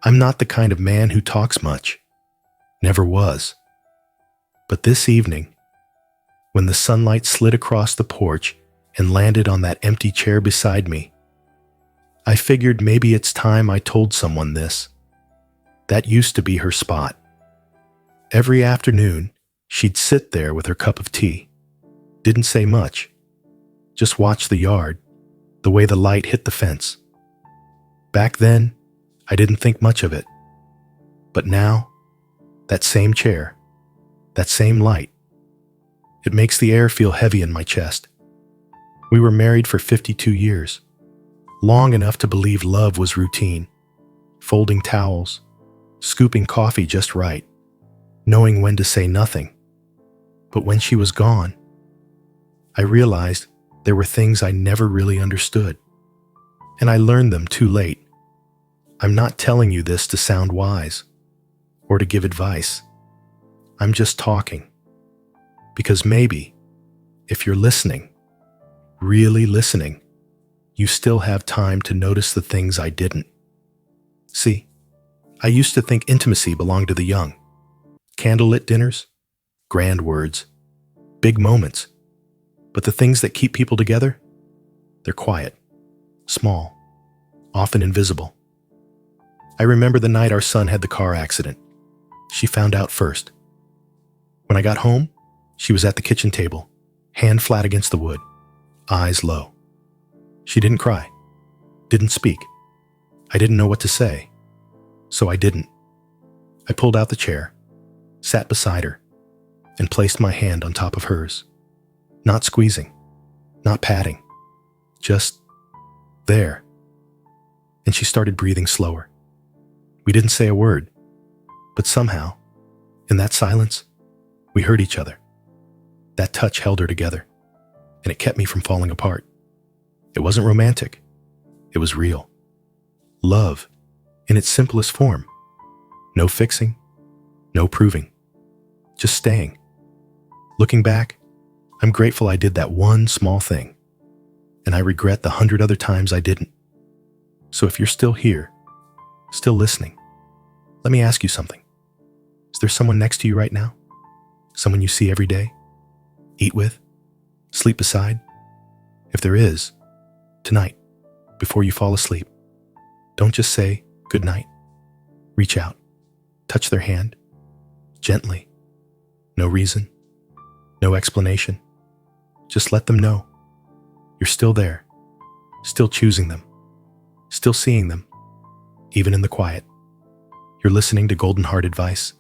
I'm not the kind of man who talks much. Never was. But this evening, when the sunlight slid across the porch and landed on that empty chair beside me, I figured maybe it's time I told someone this. That used to be her spot. Every afternoon, she'd sit there with her cup of tea. Didn't say much. Just watch the yard, the way the light hit the fence. Back then, I didn't think much of it. But now, that same chair, that same light, it makes the air feel heavy in my chest. We were married for 52 years, long enough to believe love was routine, folding towels, scooping coffee just right, knowing when to say nothing. But when she was gone, I realized there were things I never really understood, and I learned them too late. I'm not telling you this to sound wise or to give advice. I'm just talking. Because maybe, if you're listening, really listening, you still have time to notice the things I didn't. See, I used to think intimacy belonged to the young. Candlelit dinners, grand words, big moments. But the things that keep people together, they're quiet, small, often invisible. I remember the night our son had the car accident. She found out first. When I got home, she was at the kitchen table, hand flat against the wood, eyes low. She didn't cry, didn't speak. I didn't know what to say, so I didn't. I pulled out the chair, sat beside her, and placed my hand on top of hers. Not squeezing, not patting, just there. And she started breathing slower. We didn't say a word, but somehow, in that silence, we heard each other. That touch held her together, and it kept me from falling apart. It wasn't romantic. It was real. Love, in its simplest form. No fixing, no proving, just staying. Looking back, I'm grateful I did that one small thing, and I regret the 100 other times I didn't. So if you're still here, still listening, let me ask you something. Is there someone next to you right now? Someone you see every day? Eat with? Sleep beside? If there is, tonight, before you fall asleep, don't just say good night. Reach out, touch their hand, gently. No reason, no explanation. Just let them know you're still there, still choosing them, still seeing them, even in the quiet. You're listening to Golden Heart Advice.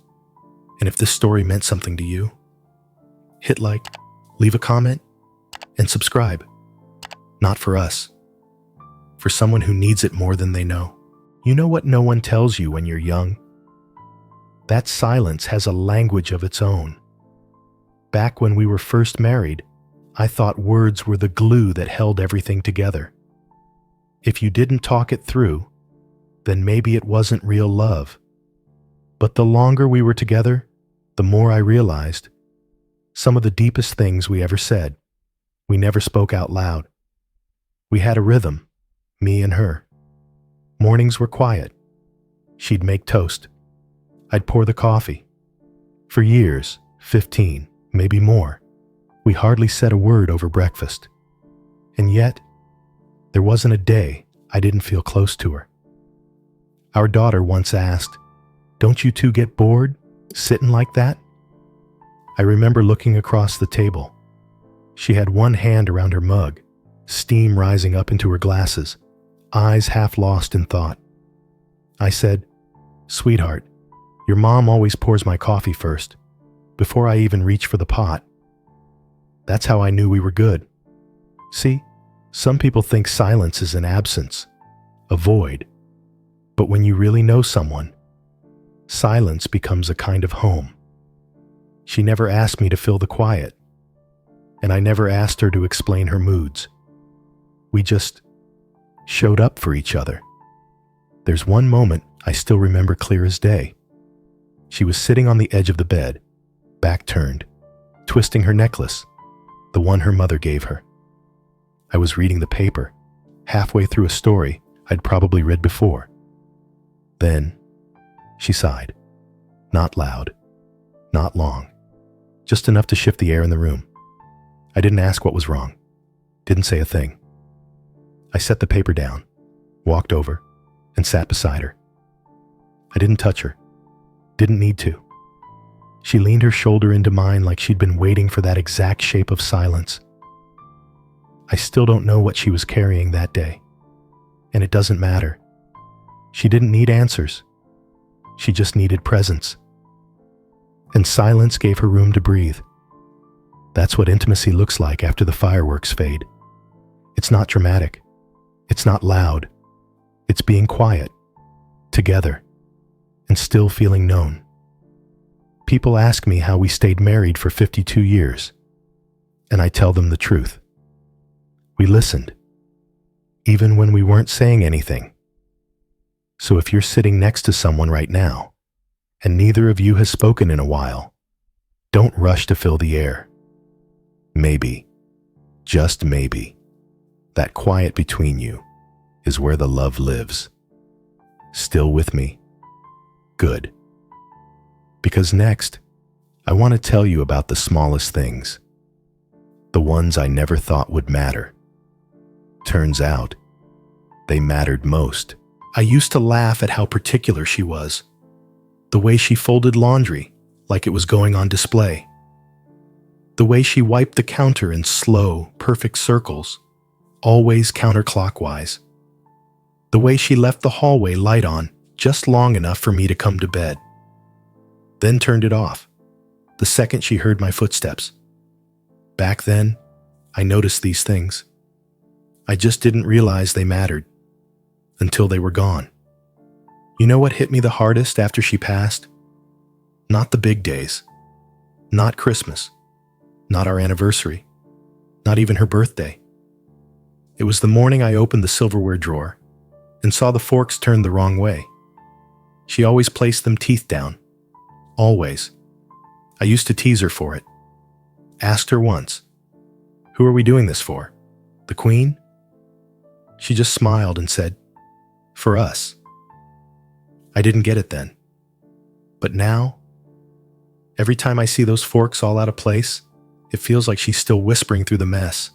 And if this story meant something to you, hit like, leave a comment, and subscribe. Not for us, for someone who needs it more than they know. You know what no one tells you when you're young? That silence has a language of its own. Back when we were first married, I thought words were the glue that held everything together. If you didn't talk it through, then maybe it wasn't real love. But the longer we were together, the more I realized some of the deepest things we ever said, we never spoke out loud. We had a rhythm, me and her. Mornings were quiet. She'd make toast. I'd pour the coffee. For years, 15, maybe more, we hardly said a word over breakfast. And yet, there wasn't a day I didn't feel close to her. Our daughter once asked, "Don't you two get bored, sitting like that?" I remember looking across the table. She had one hand around her mug, steam rising up into her glasses, eyes half lost in thought. I said, "Sweetheart, your mom always pours my coffee first, before I even reach for the pot." That's how I knew we were good. See, some people think silence is an absence, a void. But when you really know someone, silence becomes a kind of home. She never asked me to fill the quiet, and I never asked her to explain her moods. We just showed up for each other. There's one moment I still remember clear as day. She was sitting on the edge of the bed, back turned, twisting her necklace, the one her mother gave her. I was reading the paper, halfway through a story I'd probably read before. Then, She sighed. Not loud. Not long. Just enough to shift the air in the room. I didn't ask what was wrong. Didn't say a thing. I set the paper down, walked over, and sat beside her. I didn't touch her. Didn't need to. She leaned her shoulder into mine like she'd been waiting for that exact shape of silence. I still don't know what she was carrying that day, and it doesn't matter. She didn't need answers. She just needed presence. And silence gave her room to breathe. That's what intimacy looks like after the fireworks fade. It's not dramatic. It's not loud. It's being quiet, together, and still feeling known. People ask me how we stayed married for 52 years, and I tell them the truth. We listened, even when we weren't saying anything. So if you're sitting next to someone right now, and neither of you has spoken in a while, don't rush to fill the air. Maybe, just maybe, that quiet between you is where the love lives. Still with me? Good. Because next, I want to tell you about the smallest things, the ones I never thought would matter. Turns out, they mattered most. I used to laugh at how particular she was. The way she folded laundry like it was going on display. The way she wiped the counter in slow, perfect circles, always counterclockwise. The way she left the hallway light on just long enough for me to come to bed. Then turned it off the second she heard my footsteps. Back then, I noticed these things. I just didn't realize they mattered until they were gone. You know what hit me the hardest after she passed? Not the big days. Not Christmas. Not our anniversary. Not even her birthday. It was the morning I opened the silverware drawer and saw the forks turned the wrong way. She always placed them teeth down. Always. I used to tease her for it. Asked her once, "Who are we doing this for? The Queen?" She just smiled and said, "For us." I didn't get it then. But now, every time I see those forks all out of place, it feels like she's still whispering through the mess,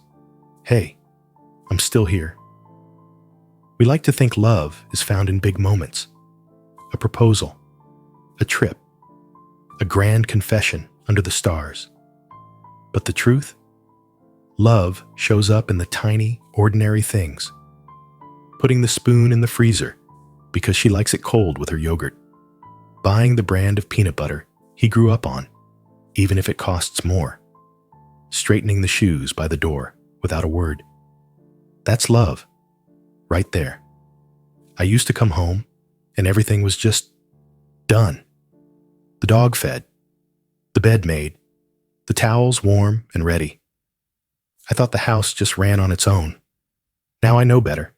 "Hey, I'm still here." We like to think love is found in big moments. A proposal, a trip, a grand confession under the stars. But the truth? Love shows up in the tiny, ordinary things. Putting the spoon in the freezer because she likes it cold with her yogurt. Buying the brand of peanut butter he grew up on, even if it costs more. Straightening the shoes by the door without a word. That's love, right there. I used to come home and everything was just done. The dog fed, the bed made, the towels warm and ready. I thought the house just ran on its own. Now I know better.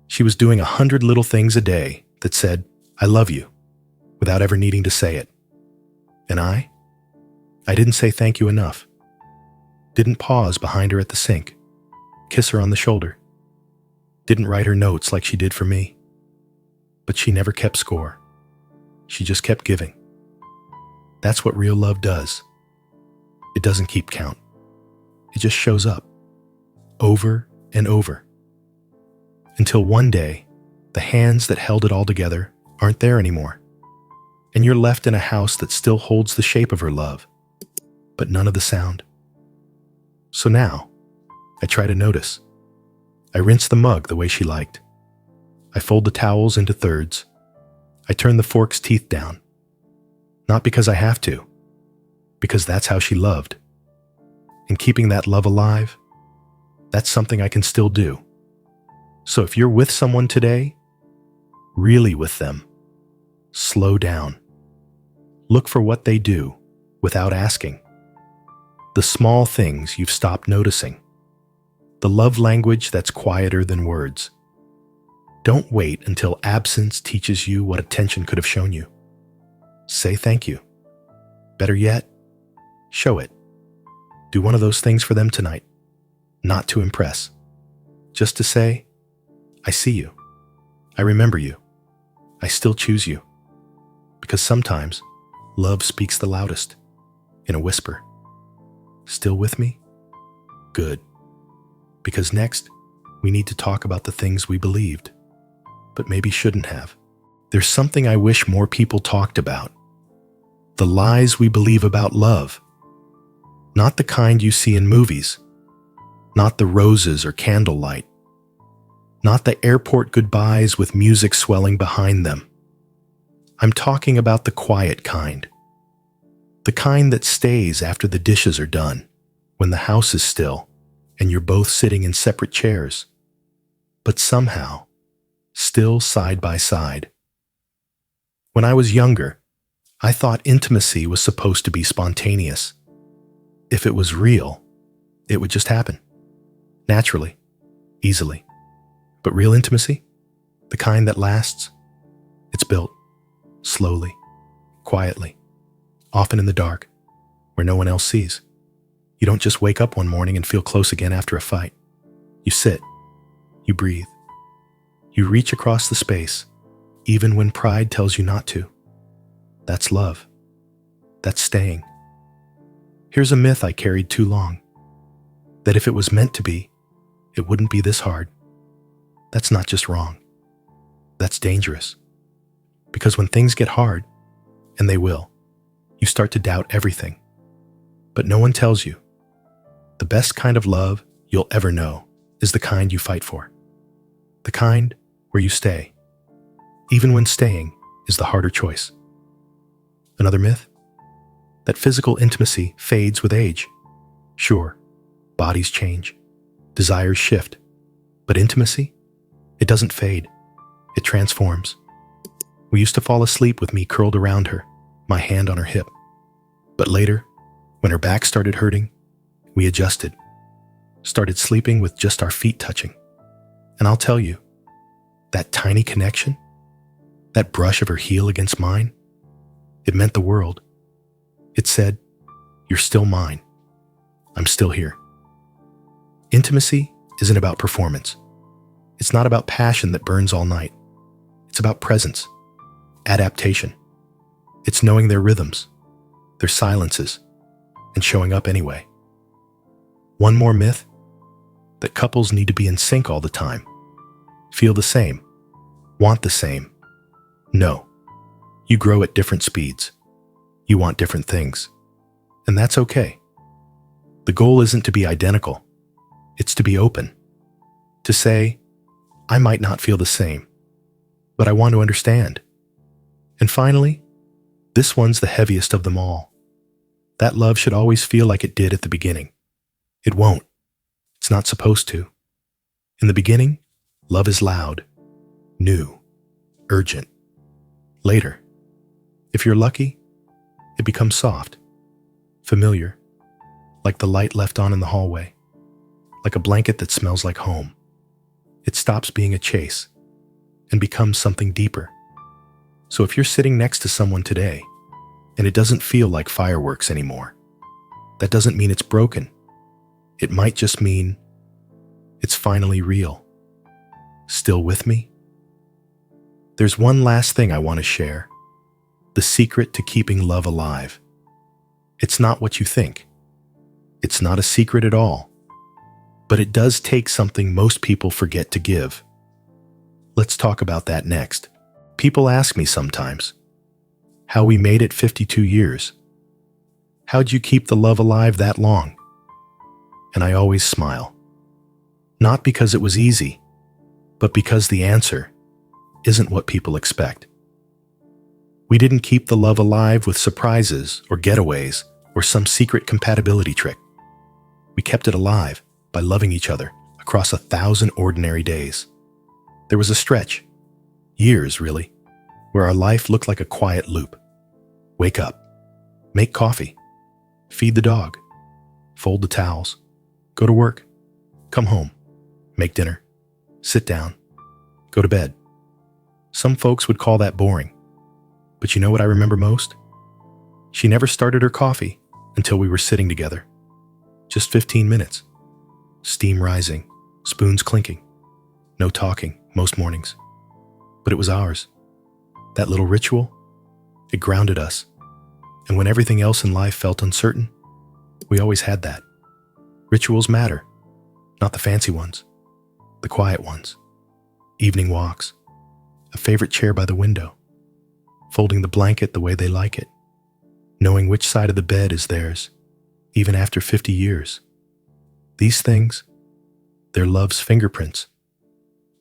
She was doing 100 little things a day that said, "I love you," without ever needing to say it. And I didn't say thank you enough. Didn't pause behind her at the sink, kiss her on the shoulder. Didn't write her notes like she did for me. But she never kept score. She just kept giving. That's what real love does. It doesn't keep count. It just shows up, over and over. Until one day, the hands that held it all together aren't there anymore. And you're left in a house that still holds the shape of her love, but none of the sound. So now, I try to notice. I rinse the mug the way she liked. I fold the towels into thirds. I turn the fork's teeth down. Not because I have to, because that's how she loved. And keeping that love alive, that's something I can still do. So if you're with someone today, really with them, slow down. Look for what they do without asking. The small things you've stopped noticing. The love language that's quieter than words. Don't wait until absence teaches you what attention could have shown you. Say thank you. Better yet, show it. Do one of those things for them tonight. Not to impress. Just to say, "I see you. I remember you. I still choose you." Because sometimes love speaks the loudest, in a whisper. Still with me? Good. Because next, we need to talk about the things we believed, but maybe shouldn't have. There's something I wish more people talked about. The lies we believe about love. Not the kind you see in movies. Not the roses or candlelight. Not the airport goodbyes with music swelling behind them. I'm talking about the quiet kind. The kind that stays after the dishes are done, when the house is still, and you're both sitting in separate chairs, but somehow, still side by side. When I was younger, I thought intimacy was supposed to be spontaneous. If it was real, it would just happen. Naturally, easily. But real intimacy, the kind that lasts, it's built slowly, quietly, often in the dark, where no one else sees. You don't just wake up one morning and feel close again after a fight. You sit, you breathe, you reach across the space, even when pride tells you not to. That's love. That's staying. Here's a myth I carried too long, that if it was meant to be, it wouldn't be this hard. That's not just wrong. That's dangerous. Because when things get hard, and they will, you start to doubt everything. But no one tells you. The best kind of love you'll ever know is the kind you fight for. The kind where you stay, even when staying is the harder choice. Another myth? That physical intimacy fades with age. Sure, bodies change, desires shift, but intimacy? It doesn't fade. It transforms. We used to fall asleep with me curled around her, my hand on her hip. But later, when her back started hurting, we adjusted, started sleeping with just our feet touching. And I'll tell you, that tiny connection, that brush of her heel against mine, it meant the world. It said, "You're still mine. I'm still here." Intimacy isn't about performance. It's not about passion that burns all night. It's about presence, adaptation. It's knowing their rhythms, their silences, and showing up anyway. One more myth, that couples need to be in sync all the time, feel the same, want the same. No, you grow at different speeds. You want different things, and that's okay. The goal isn't to be identical. It's to be open, to say, I might not feel the same, but I want to understand. And finally, this one's the heaviest of them all. That love should always feel like it did at the beginning. It won't. It's not supposed to. In the beginning, love is loud, new, urgent. Later, if you're lucky, it becomes soft, familiar, like the light left on in the hallway, like a blanket that smells like home. It stops being a chase and becomes something deeper. So if you're sitting next to someone today and it doesn't feel like fireworks anymore, that doesn't mean it's broken. It might just mean it's finally real. Still with me? There's one last thing I want to share. The secret to keeping love alive. It's not what you think. It's not a secret at all. But it does take something most people forget to give. Let's talk about that next. People ask me sometimes, how we made it 52 years. How'd you keep the love alive that long? And I always smile. Not because it was easy, but because the answer isn't what people expect. We didn't keep the love alive with surprises or getaways or some secret compatibility trick. We kept it alive by loving each other across 1,000 ordinary days. There was a stretch, years really, where our life looked like a quiet loop. Wake up, make coffee, feed the dog, fold the towels, go to work, come home, make dinner, sit down, go to bed. Some folks would call that boring. But you know what I remember most? She never started her coffee until we were sitting together. Just 15 minutes. Steam rising, spoons clinking. No talking most mornings. But it was ours. That little ritual, It grounded us. And when everything else in life felt uncertain, we always had that. Rituals matter, not the fancy ones, the quiet ones. Evening walks, a favorite chair by the window, folding the blanket the way they like it, knowing which side of the bed is theirs, even after 50 years. These things, they're love's fingerprints.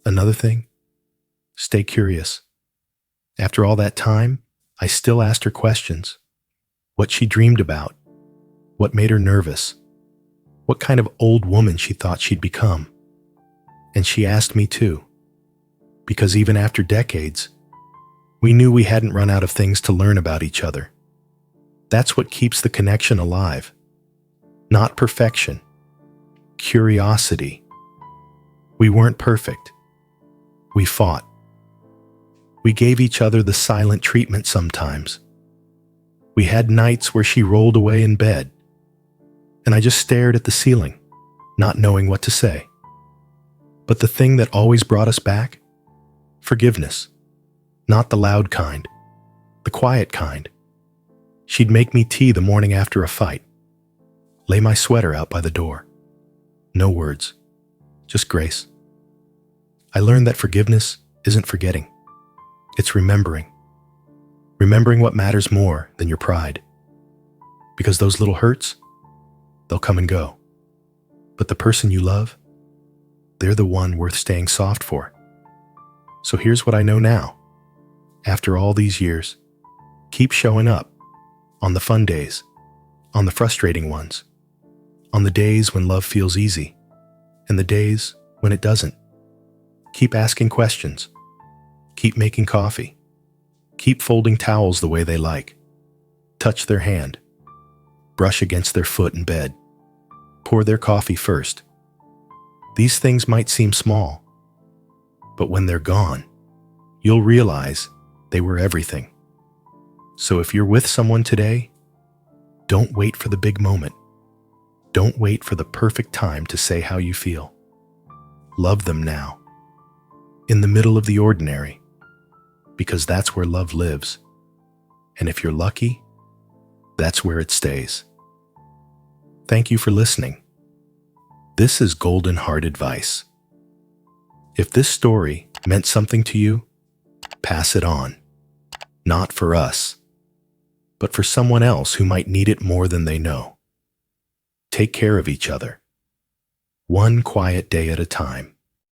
Another thing, stay curious. After all that time, I still asked her questions. What she dreamed about, what made her nervous, what kind of old woman she thought she'd become. And she asked me too, because even after decades, we knew we hadn't run out of things to learn about each other. That's what keeps the connection alive. Not perfection, curiosity. We weren't perfect. We fought. We gave each other the silent treatment sometimes. We had nights where she rolled away in bed, and I just stared at the ceiling, not knowing what to say. But the thing that always brought us back? Forgiveness. Not the loud kind, the quiet kind. She'd make me tea the morning after a fight, lay my sweater out by the door. No words, just grace. I learned that forgiveness isn't forgetting. It's remembering. Remembering what matters more than your pride. Because those little hurts, they'll come and go. But the person you love, they're the one worth staying soft for. So here's what I know now. After all these years, keep showing up on the fun days, on the frustrating ones, on the days when love feels easy, and the days when it doesn't. Keep asking questions. Keep making coffee. Keep folding towels the way they like. Touch their hand. Brush against their foot in bed. Pour their coffee first. These things might seem small, but when they're gone, you'll realize they were everything. So if you're with someone today, don't wait for the big moment. Don't wait for the perfect time to say how you feel. Love them now, in the middle of the ordinary, because that's where love lives. And if you're lucky, that's where it stays. Thank you for listening. This is Golden Heart Advice. If this story meant something to you, pass it on. Not for us, but for someone else who might need it more than they know. Take care of each other, one quiet day at a time.